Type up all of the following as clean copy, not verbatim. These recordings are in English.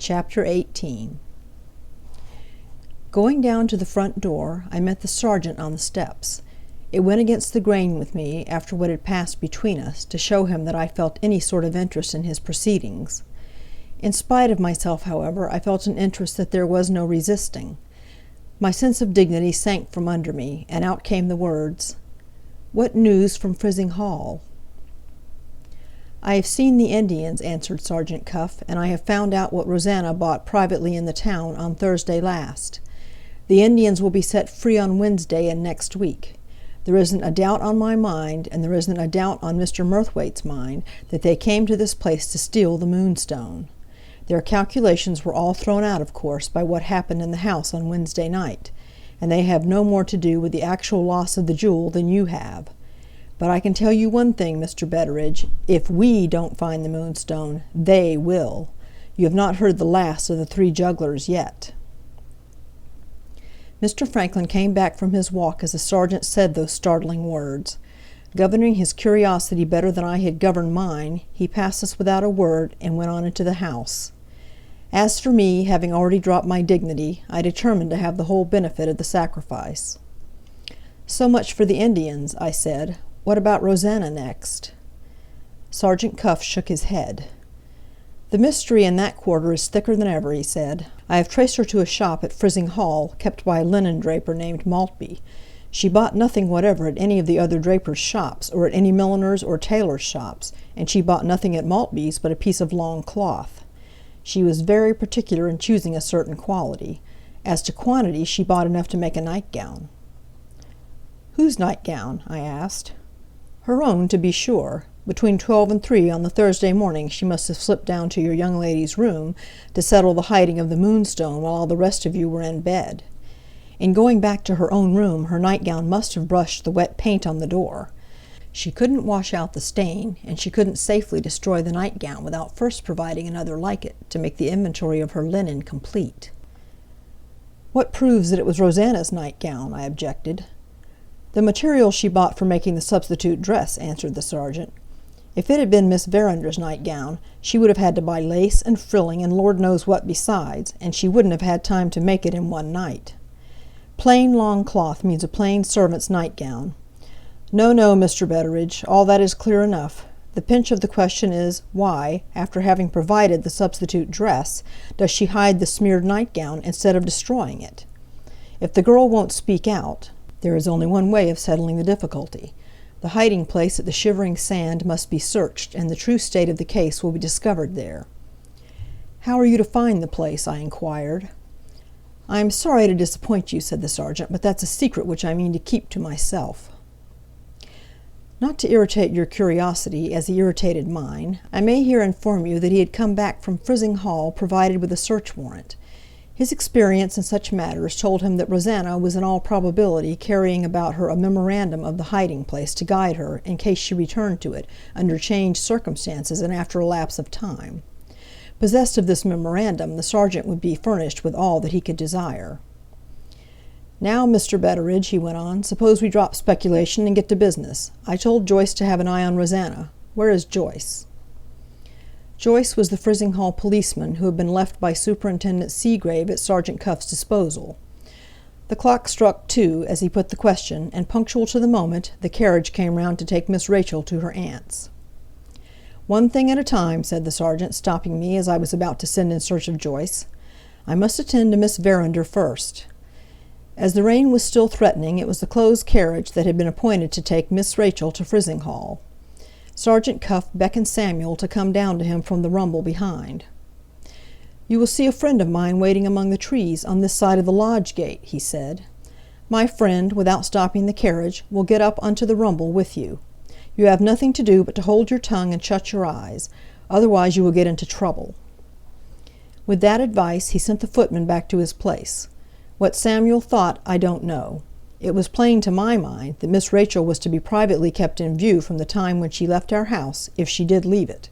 Chapter 18. Going down to the front door, I met the sergeant on the steps. It went against the grain with me, after what had passed between us, to show him that I felt any sort of interest in his proceedings. In spite of myself, however, I felt an interest that there was no resisting. My sense of dignity sank from under me, and out came the words, "What news from Frizzing Hall?" "I have seen the Indians," answered Sergeant Cuff, "and I have found out what Rosanna bought privately in the town on Thursday last. The Indians will be set free on Wednesday in next week. There isn't a doubt on my mind, and there isn't a doubt on Mr. Murthwaite's mind, that they came to this place to steal the Moonstone. Their calculations were all thrown out, of course, by what happened in the house on Wednesday night, and they have no more to do with the actual loss of the jewel than you have. But I can tell you one thing, Mr. Betteridge, if we don't find the Moonstone, they will. You have not heard the last of the 3 jugglers yet." Mr. Franklin came back from his walk as the sergeant said those startling words. Governing his curiosity better than I had governed mine, he passed us without a word and went on into the house. As for me, having already dropped my dignity, I determined to have the whole benefit of the sacrifice. "So much for the Indians," I said. "What about Rosanna next?" Sergeant Cuff shook his head. "The mystery in that quarter is thicker than ever," he said. "I have traced her to a shop at Frizzing Hall, kept by a linen draper named Maltby. She bought nothing whatever at any of the other drapers' shops, or at any milliner's or tailor's shops, and she bought nothing at Maltby's but a piece of long cloth. She was very particular in choosing a certain quality. As to quantity, she bought enough to make a nightgown." "Whose nightgown?" I asked. "Her own, to be sure. Between 12 and 3 on the Thursday morning she must have slipped down to your young lady's room to settle the hiding of the Moonstone while all the rest of you were in bed. In going back to her own room her nightgown must have brushed the wet paint on the door. She couldn't wash out the stain, and she couldn't safely destroy the nightgown without first providing another like it, to make the inventory of her linen complete." "What proves that it was Rosanna's nightgown?" I objected. "The material she bought for making the substitute dress," answered the sergeant. "If it had been Miss Verander's nightgown, she would have had to buy lace and frilling and Lord knows what besides, and she wouldn't have had time to make it in one night. Plain long cloth means a plain servant's nightgown. No, no, Mr. Betteridge, all that is clear enough. The pinch of the question is, why, after having provided the substitute dress, does she hide the smeared nightgown instead of destroying it? If the girl won't speak out, there is only one way of settling the difficulty. The hiding place at the Shivering Sand must be searched, and the true state of the case will be discovered there." "How are you to find the place?" I inquired. "I am sorry to disappoint you," said the sergeant, "but that's a secret which I mean to keep to myself." Not to irritate your curiosity, as he irritated mine, I may here inform you that he had come back from Frizzing Hall provided with a search warrant. His experience in such matters told him that Rosanna was in all probability carrying about her a memorandum of the hiding place to guide her in case she returned to it under changed circumstances and after a lapse of time. Possessed of this memorandum, the sergeant would be furnished with all that he could desire. "Now, Mr. Betteridge," he went on, "suppose we drop speculation and get to business. I told Joyce to have an eye on Rosanna. Where is Joyce?" Joyce was the Frizzing Hall policeman who had been left by Superintendent Seagrave at Sergeant Cuff's disposal. The clock struck 2 as he put the question, and punctual to the moment, the carriage came round to take Miss Rachel to her aunt's. "One thing at a time," said the sergeant, stopping me as I was about to send in search of Joyce. "I must attend to Miss Verinder first." As the rain was still threatening, it was the closed carriage that had been appointed to take Miss Rachel to Frizzing Hall. Sergeant Cuff beckoned Samuel to come down to him from the rumble behind. "You will see a friend of mine waiting among the trees on this side of the lodge gate," he said. "My friend, without stopping the carriage, will get up onto the rumble with you. You have nothing to do but to hold your tongue and shut your eyes, otherwise you will get into trouble." With that advice he sent the footman back to his place. What Samuel thought I don't know. It was plain to my mind that Miss Rachel was to be privately kept in view from the time when she left our house, if she did leave it.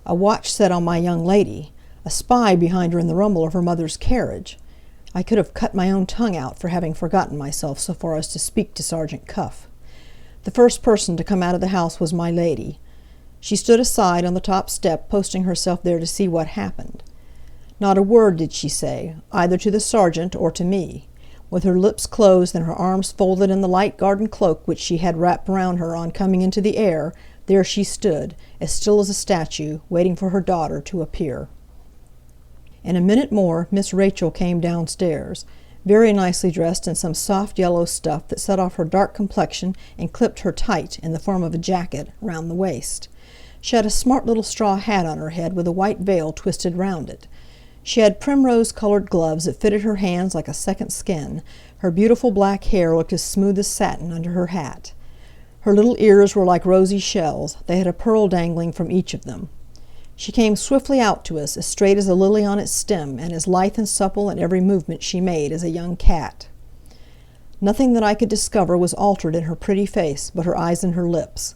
A watch set on my young lady, a spy behind her in the rumble of her mother's carriage. I could have cut my own tongue out for having forgotten myself so far as to speak to Sergeant Cuff. The first person to come out of the house was my lady. She stood aside on the top step, posting herself there to see what happened. Not a word did she say, either to the sergeant or to me. With her lips closed and her arms folded in the light garden cloak which she had wrapped round her on coming into the air, there she stood, as still as a statue, waiting for her daughter to appear. In a minute more Miss Rachel came downstairs, very nicely dressed in some soft yellow stuff that set off her dark complexion and clipped her tight, in the form of a jacket, round the waist. She had a smart little straw hat on her head with a white veil twisted round it. She had primrose-colored gloves that fitted her hands like a second skin. Her beautiful black hair looked as smooth as satin under her hat. Her little ears were like rosy shells. They had a pearl dangling from each of them. She came swiftly out to us, as straight as a lily on its stem, and as lithe and supple in every movement she made as a young cat. Nothing that I could discover was altered in her pretty face but her eyes and her lips.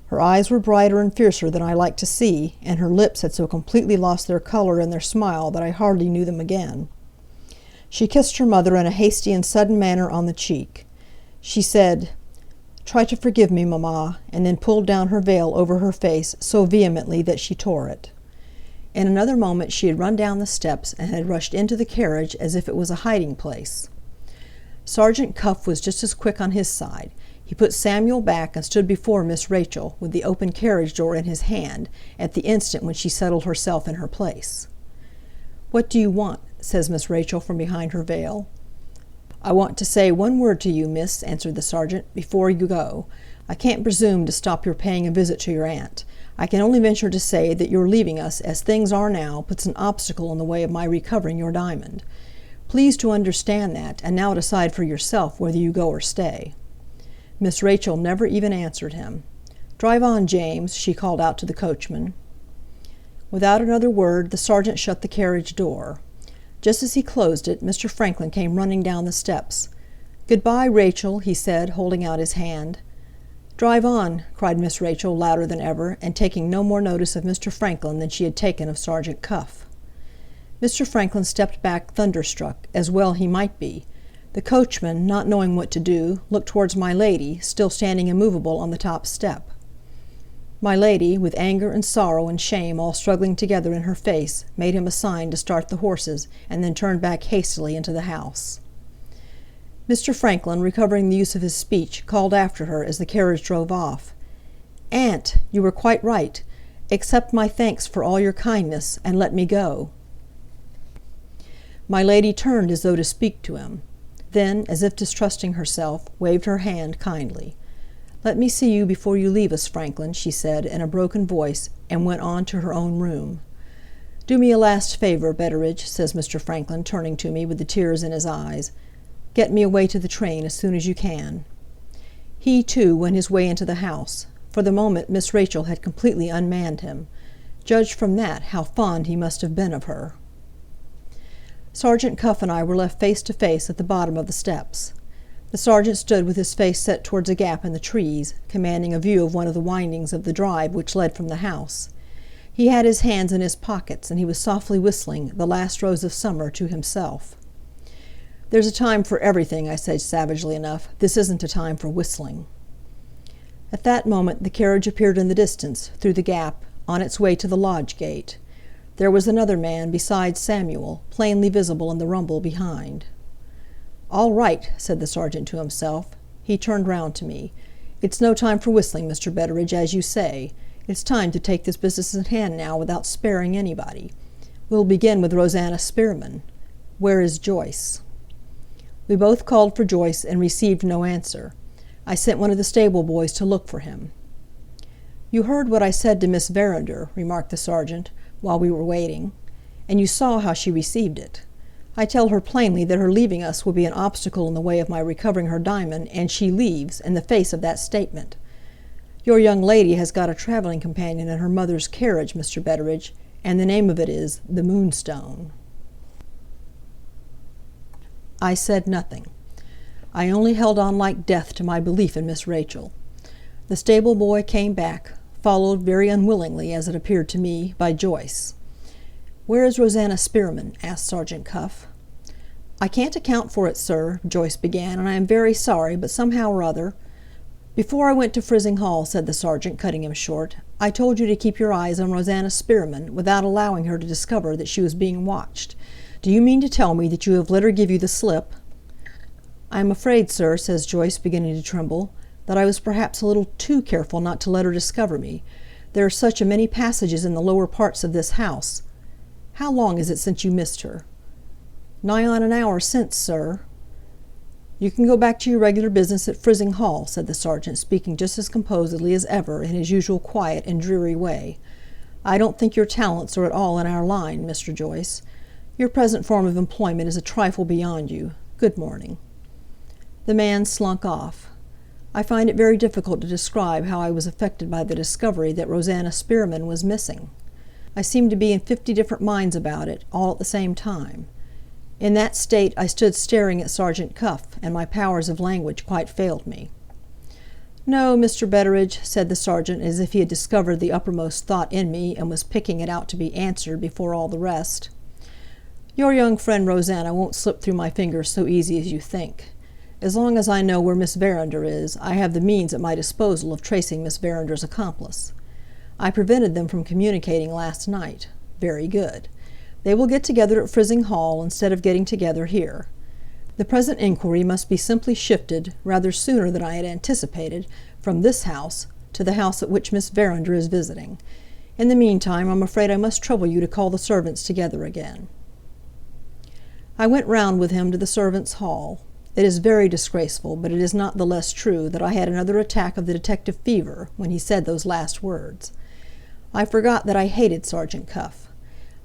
Her eyes were brighter and fiercer than I liked to see, and her lips had so completely lost their color and their smile that I hardly knew them again. She kissed her mother in a hasty and sudden manner on the cheek. She said, "Try to forgive me, mamma," and then pulled down her veil over her face so vehemently that she tore it. In another moment she had run down the steps and had rushed into the carriage as if it was a hiding-place. Sergeant Cuff was just as quick on his side. He put Samuel back and stood before Miss Rachel, with the open carriage door in his hand, at the instant when she settled herself in her place. "What do you want?" says Miss Rachel from behind her veil. "I want to say one word to you, miss," answered the sergeant, "before you go. I can't presume to stop your paying a visit to your aunt. I can only venture to say that your leaving us, as things are now, puts an obstacle in the way of my recovering your diamond. Please to understand that, and now decide for yourself whether you go or stay." Miss Rachel never even answered him. "Drive on, James," she called out to the coachman. Without another word the sergeant shut the carriage door. Just as he closed it, Mr. Franklin came running down the steps. "Good-bye, Rachel," he said, holding out his hand. "Drive on," cried Miss Rachel, louder than ever, and taking no more notice of Mr. Franklin than she had taken of Sergeant Cuff. Mr. Franklin stepped back thunderstruck, as well he might be. The coachman, not knowing what to do, looked towards my lady, still standing immovable on the top step. My lady, with anger and sorrow and shame all struggling together in her face, made him a sign to start the horses, and then turned back hastily into the house. Mr. Franklin, recovering the use of his speech, called after her as the carriage drove off. "Aunt, you were quite right. Accept my thanks for all your kindness, and let me go." My lady turned as though to speak to him. Then, as if distrusting herself, waved her hand kindly. "Let me see you before you leave us, Franklin," she said, in a broken voice, and went on to her own room. "Do me a last favour, Betteridge," says Mr. Franklin, turning to me with the tears in his eyes. "Get me away to the train as soon as you can." He, too, went his way into the house. For the moment Miss Rachel had completely unmanned him. Judge from that how fond he must have been of her. Sergeant Cuff and I were left face to face at the bottom of the steps. The sergeant stood with his face set towards a gap in the trees, commanding a view of one of the windings of the drive which led from the house. He had his hands in his pockets, and he was softly whistling "The Last Rose of Summer" to himself. "There's a time for everything," I said savagely enough. "This isn't a time for whistling." At that moment the carriage appeared in the distance, through the gap, on its way to the lodge gate. There was another man besides Samuel, plainly visible in the rumble behind. "All right," said the sergeant to himself. He turned round to me. "It's no time for whistling, Mr. Betteridge, as you say. It's time to take this business in hand now without sparing anybody. We'll begin with Rosanna Spearman. Where is Joyce?" We both called for Joyce and received no answer. I sent one of the stable boys to look for him. "You heard what I said to Miss Verinder," remarked the sergeant, while we were waiting, "and you saw how she received it. I tell her plainly that her leaving us will be an obstacle in the way of my recovering her diamond, and she leaves, in the face of that statement. Your young lady has got a traveling companion in her mother's carriage, Mr. Betteridge, and the name of it is the Moonstone." I said nothing. I only held on like death to my belief in Miss Rachel. The stable boy came back, followed, very unwillingly, as it appeared to me, by Joyce. "Where is Rosanna Spearman?" asked Sergeant Cuff. "I can't account for it, sir," Joyce began, "and I am very sorry, but somehow or other—" "Before I went to Frizzing Hall," said the sergeant, cutting him short, "I told you to keep your eyes on Rosanna Spearman, without allowing her to discover that she was being watched. Do you mean to tell me that you have let her give you the slip?" "I am afraid, sir," says Joyce, beginning to tremble, "that I was perhaps a little too careful not to let her discover me. There are such a many passages in the lower parts of this house. How long is it since you missed her?" "Nigh on an hour since, sir." "You can go back to your regular business at Frizzing Hall," said the sergeant, speaking just as composedly as ever, in his usual quiet and dreary way. "I don't think your talents are at all in our line, Mr. Joyce. Your present form of employment is a trifle beyond you. Good morning." The man slunk off. I find it very difficult to describe how I was affected by the discovery that Rosanna Spearman was missing. I seemed to be in 50 different minds about it, all at the same time. In that state I stood staring at Sergeant Cuff, and my powers of language quite failed me. "No, Mr. Betteridge," said the sergeant, as if he had discovered the uppermost thought in me, and was picking it out to be answered before all the rest. "Your young friend Rosanna won't slip through my fingers so easy as you think. As long as I know where Miss Verinder is, I have the means at my disposal of tracing Miss Verinder's accomplice. I prevented them from communicating last night. Very good. They will get together at Frizzing Hall instead of getting together here. The present inquiry must be simply shifted, rather sooner than I had anticipated, from this house to the house at which Miss Verinder is visiting. In the meantime, I'm afraid I must trouble you to call the servants together again." I went round with him to the servants' hall. It is very disgraceful, but it is not the less true, that I had another attack of the detective fever when he said those last words. I forgot that I hated Sergeant Cuff.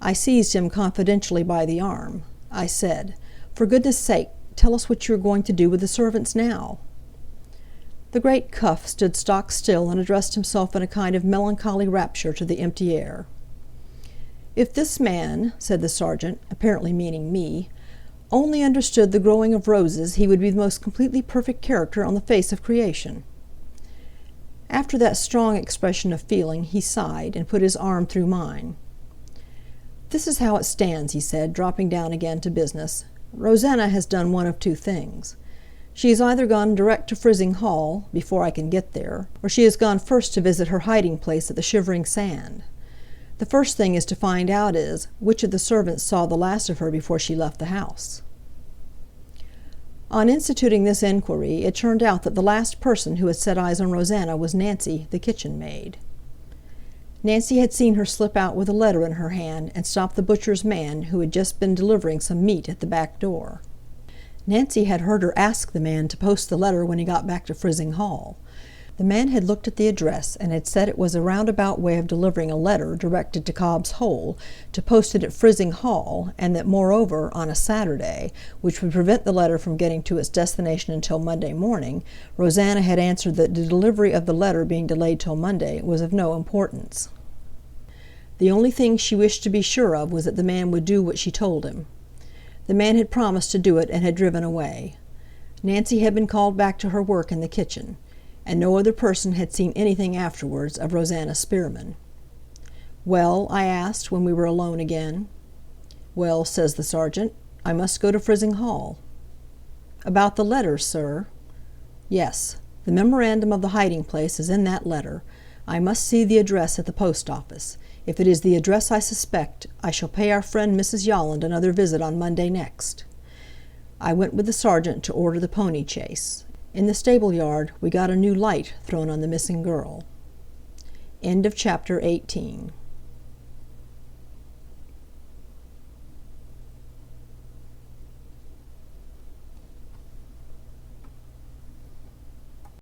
I seized him confidentially by the arm. I said, "For goodness' sake, tell us what you are going to do with the servants now." The great Cuff stood stock still and addressed himself in a kind of melancholy rapture to the empty air. "If this man," said the sergeant, apparently meaning me, "only understood the growing of roses, he would be the most completely perfect character on the face of creation." After that strong expression of feeling, he sighed, and put his arm through mine. "This is how it stands," he said, dropping down again to business. "Rosanna has done one of two things. She has either gone direct to Frizzing Hall, before I can get there, or she has gone first to visit her hiding place at the Shivering Sand. The first thing is to find out is, which of the servants saw the last of her before she left the house." On instituting this inquiry, it turned out that the last person who had set eyes on Rosanna was Nancy, the kitchen maid. Nancy had seen her slip out with a letter in her hand, and stop the butcher's man, who had just been delivering some meat at the back door. Nancy had heard her ask the man to post the letter when he got back to Frizzing Hall. The man had looked at the address, and had said it was a roundabout way of delivering a letter directed to Cobb's Hole, to post it at Frizzing Hall, and that, moreover, on a Saturday, which would prevent the letter from getting to its destination until Monday morning, Rosanna had answered that the delivery of the letter being delayed till Monday was of no importance. The only thing she wished to be sure of was that the man would do what she told him. The man had promised to do it, and had driven away. Nancy had been called back to her work in the kitchen, and no other person had seen anything afterwards of Rosanna Spearman. "Well?" I asked, when we were alone again. "Well," says the sergeant, "I must go to Frizzing Hall." "About the letter, sir?" "Yes. The memorandum of the hiding place is in that letter. I must see the address at the post office. If it is the address I suspect, I shall pay our friend Mrs. Yolland another visit on Monday next." I went with the sergeant to order the pony chaise. In the stable yard we got a new light thrown on the missing girl. End of chapter 18.